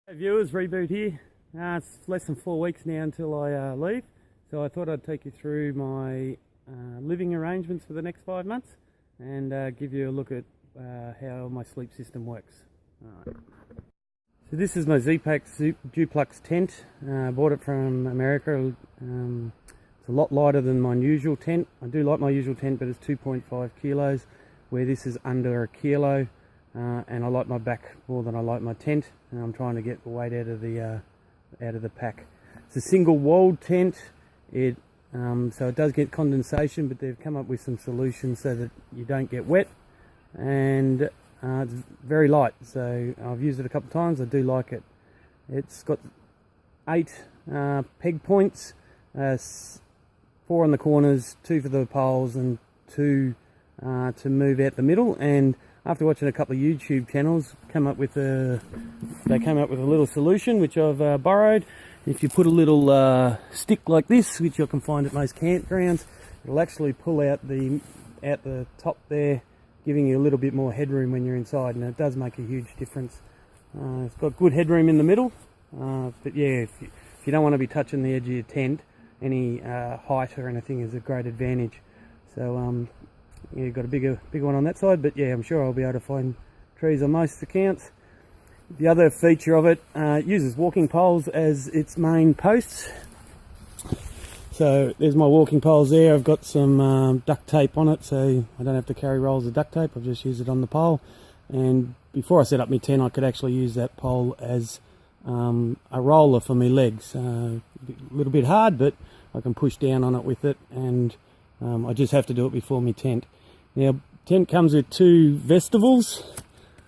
Hey viewers, Reboot here. It's less than 4 weeks now until I leave, so I thought I'd take you through my living arrangements for the next 5 months and give you a look at how my sleep system works. Alright. So this is my Z-Pack duplex tent. I bought it from America. It's a lot lighter than my usual tent. I do like my usual tent, but it's 2.5 kilos, where this is under a kilo. And I like my back more than I like my tent, and I'm trying to get the weight out of the pack. It's a single walled tent. So it does get condensation, but they've come up with some solutions so that you don't get wet, and it's very light. So I've used it a couple of times. I do like it. It's got 8 peg points, 4 on the corners, 2 for the poles, and 2 to move out the middle. And after watching a couple of YouTube channels, they came up with a little solution which I've borrowed. If you put a little stick like this, which you can find at most campgrounds, it'll actually pull out the top there, giving you a little bit more headroom when you're inside, and it does make a huge difference. It's got good headroom in the middle, but yeah, if you don't want to be touching the edge of your tent, any height or anything is a great advantage. So yeah, you've got a bigger one on that side, but yeah, I'm sure I'll be able to find trees on most accounts. The other feature of it uses walking poles as its main posts. So there's my walking poles there. I've got some duct tape on it, so I don't have to carry rolls of duct tape. I've just used it on the pole. And before I set up my tent, I could actually use that pole as a roller for my legs. A little bit hard, but I can push down on it with it, and I just have to do it before my tent. Now, tent comes with 2 vestibules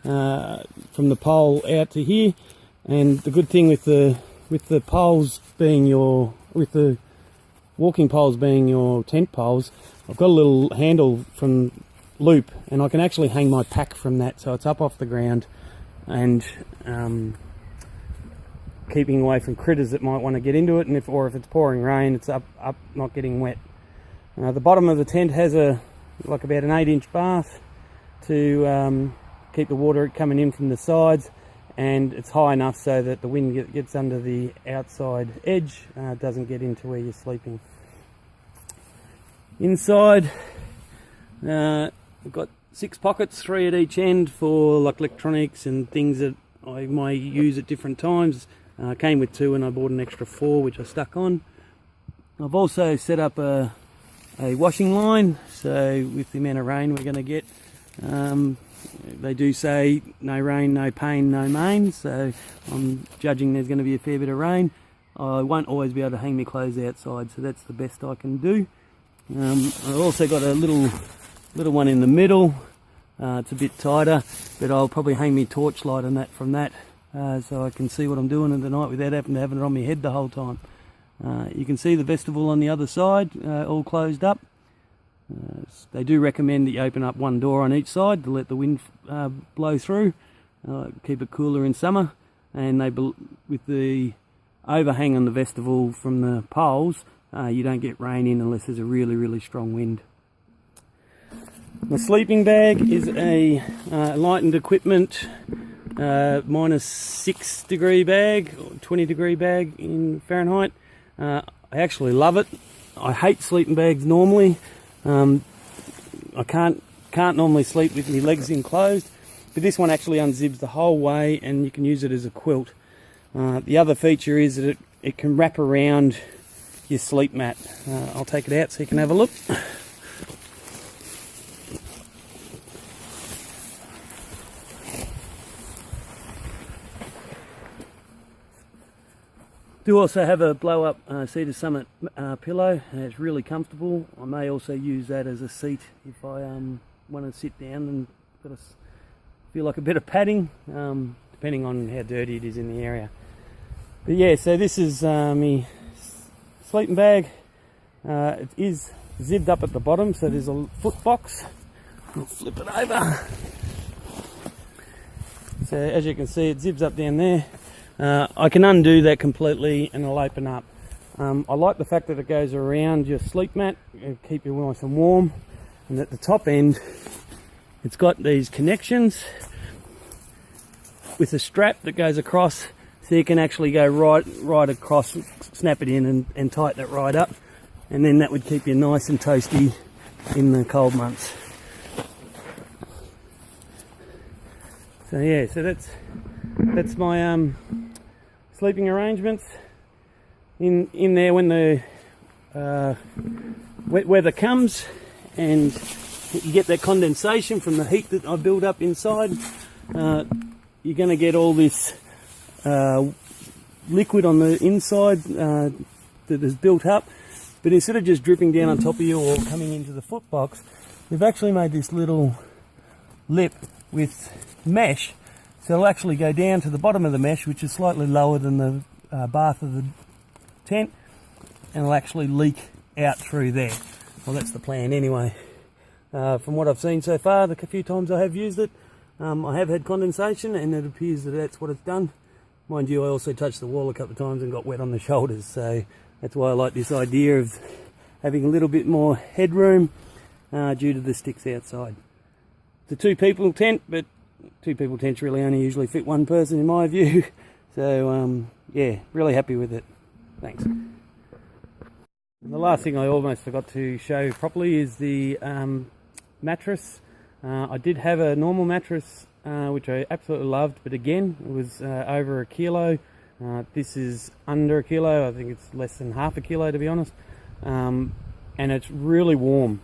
from the pole out to here, and the good thing with the poles being with the walking poles being your tent poles, I've got a little handle from loop, and I can actually hang my pack from that, so it's up off the ground and keeping away from critters that might want to get into it. And if it's pouring rain, it's up not getting wet. The bottom of the tent has about an 8-inch bath to keep the water coming in from the sides, and it's high enough so that the wind gets under the outside edge, doesn't get into where you're sleeping. Inside, we've got 6 pockets, 3 at each end for like electronics and things that I might use at different times. Came with 2, and I bought an extra 4 which I stuck on. I've also set up a washing line, so with the amount of rain we're going to get, they do say no rain, no pain, no main, so I'm judging there's going to be a fair bit of rain. I won't always be able to hang my clothes outside, so that's the best I can do. I've also got a little one in the middle. It's a bit tighter, but I'll probably hang my torchlight on that from that, so I can see what I'm doing in the night without having to have it on my head the whole time. You can see the vestibule on the other side, all closed up. They do recommend that you open up 1 door on each side to let the wind blow through, keep it cooler in summer. And with the overhang on the vestibule from the poles, you don't get rain in unless there's a really, really strong wind. My sleeping bag is a lightened equipment -6 degree bag, or 20 degree bag in Fahrenheit. I actually love it. I hate sleeping bags normally. I can't normally sleep with my legs enclosed, but this one actually unzips the whole way, and you can use it as a quilt. The other feature is that it can wrap around your sleep mat. I'll take it out so you can have a look. Do also have a blow-up Cedar Summit pillow, and it's really comfortable. I may also use that as a seat if I want to sit down and feel like a bit of padding, depending on how dirty it is in the area. But yeah, so this is my sleeping bag. It is zipped up at the bottom, so there's a foot box. I'll flip it over. So as you can see, it zips up down there. I can undo that completely and it'll open up. I like the fact that it goes around your sleep mat and keep you nice and warm. And at the top end, it's got these connections with a strap that goes across, So you can actually go right across, snap it in and tighten it right up, and then that would keep you nice and toasty in the cold months. So yeah, so that's my sleeping arrangements in there when the wet weather comes and you get that condensation from the heat that I build up inside. You're going to get all this liquid on the inside that is built up, but instead of just dripping down on top of you or coming into the foot box, they've actually made this little lip with mesh, so it'll actually go down to the bottom of the mesh, which is slightly lower than the bath of the tent, and it'll actually leak out through there. Well, that's the plan anyway. From what I've seen so far, the few times I have used it, I have had condensation, and it appears that that's what it's done. Mind you, I also touched the wall a couple of times and got wet on the shoulders, so that's why I like this idea of having a little bit more headroom due to the sticks outside. It's a 2-people tent, but 2-people tents really only usually fit one person in my view. So yeah, really happy with it. Thanks. And the last thing I almost forgot to show properly is the mattress. I did have a normal mattress which I absolutely loved, but again it was over 1 kilo. This is under 1 kilo. I think it's less than half a kilo, to be honest, and it's really warm.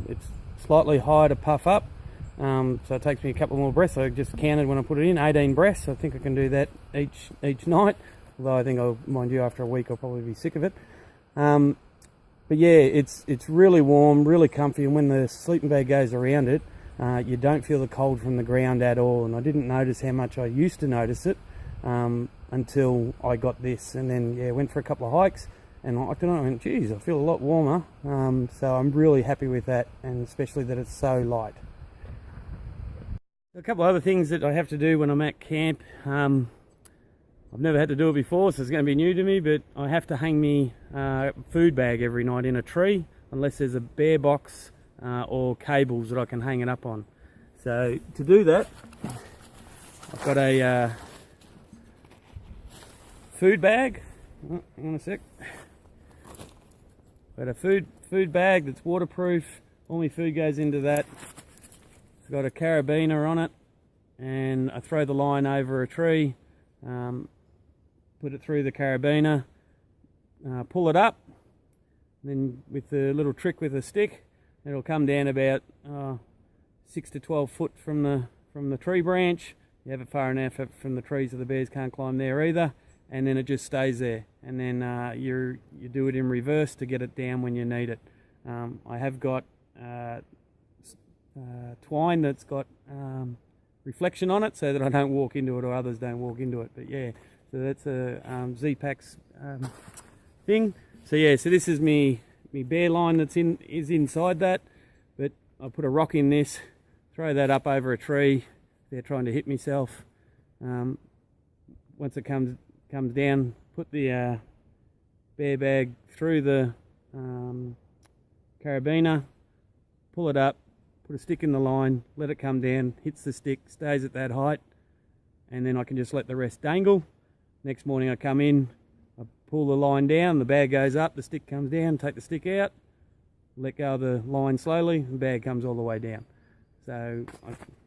It's slightly higher to puff up, so it takes me a couple more breaths. I just counted when I put it in 18 breaths. I think I can do that each night, although I think mind you, after a week I'll probably be sick of it. But yeah, it's really warm, really comfy, and when the sleeping bag goes around it, you don't feel the cold from the ground at all. And I didn't notice how much I used to notice it until I got this, and then yeah, went for a couple of hikes, and I don't know, I went, geez, I feel a lot warmer. So I'm really happy with that, and especially that it's so light. A couple of other things that I have to do when I'm at camp. I've never had to do it before, so it's going to be new to me, but I have to hang me food bag every night in a tree, unless there's a bare box or cables that I can hang it up on. So to do that, I've got a food bag. Oh, hang on a sec. Got a food bag that's waterproof. All my food goes into that. It's got a carabiner on it, and I throw the line over a tree. Put it through the carabiner, pull it up, and then with the little trick with a stick, it'll come down about 6 to 12 foot from the tree branch. You have it far enough from the trees so the bears can't climb there either, and then it just stays there. And then you do it in reverse to get it down when you need it. I have got twine that's got reflection on it so that I don't walk into it or others don't walk into it. But yeah, so that's a Z-Packs thing. So yeah, so this is me bear line that's inside that, but I put a rock in this, throw that up over a tree. They're trying to hit myself. Once it comes down, put the bear bag through the carabiner, pull it up, put a stick in the line, let it come down, hits the stick, stays at that height, and then I can just let the rest dangle. Next morning I come in, I pull the line down, the bag goes up, the stick comes down, take the stick out, let go of the line slowly, the bag comes all the way down. So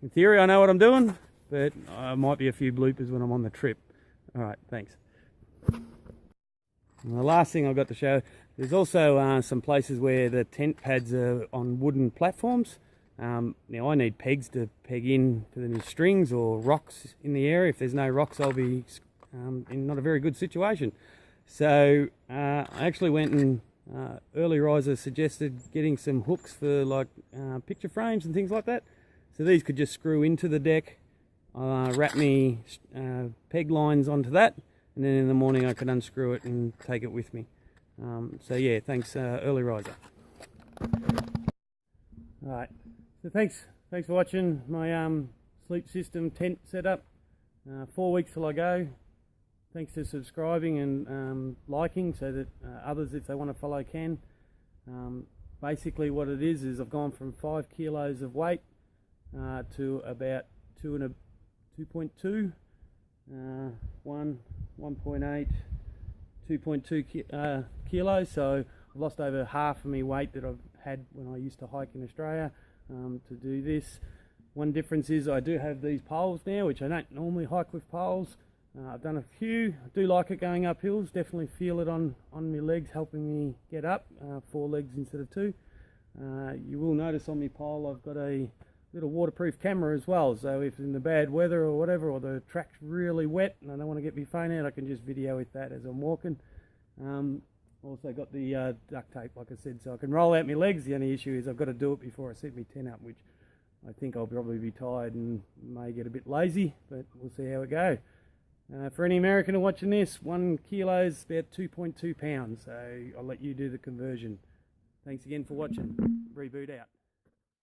in theory I know what I'm doing, but I might be a few bloopers when I'm on the trip. Alright, thanks. And the last thing I've got to show, there's also some places where the tent pads are on wooden platforms. Now I need pegs to peg in for the strings or rocks in the area. If there's no rocks, I'll be in not a very good situation. So I actually went and early riser suggested getting some hooks for like picture frames and things like that. So these could just screw into the deck, wrap me peg lines onto that, and then in the morning I can unscrew it and take it with me. So yeah, thanks early riser. Alright, so thanks for watching my sleep system tent setup. 4 weeks till I go. Thanks for subscribing and liking so that others, if they want to follow, can. Basically what it is I've gone from 5 kilos of weight to about 2.2, 1, 1.8, 2.2 kilos, so I've lost over half of my weight that I've had when I used to hike in Australia to do this. One difference is I do have these poles now, which I don't normally hike with poles. I've done a few. I do like it going up hills, definitely feel it on my legs, helping me get up, 4 legs instead of 2. You will notice on my pole I've got a little waterproof camera as well, so if in the bad weather or whatever, or the track's really wet and I don't want to get my phone out, I can just video with that as I'm walking. Also got the duct tape, like I said, so I can roll out my legs. The only issue is I've got to do it before I set my tent up, which I think I'll probably be tired and may get a bit lazy, but we'll see how it goes. For any American watching this, 1 kilo is about 2.2 pounds, so I'll let you do the conversion. Thanks again for watching. Reboot out.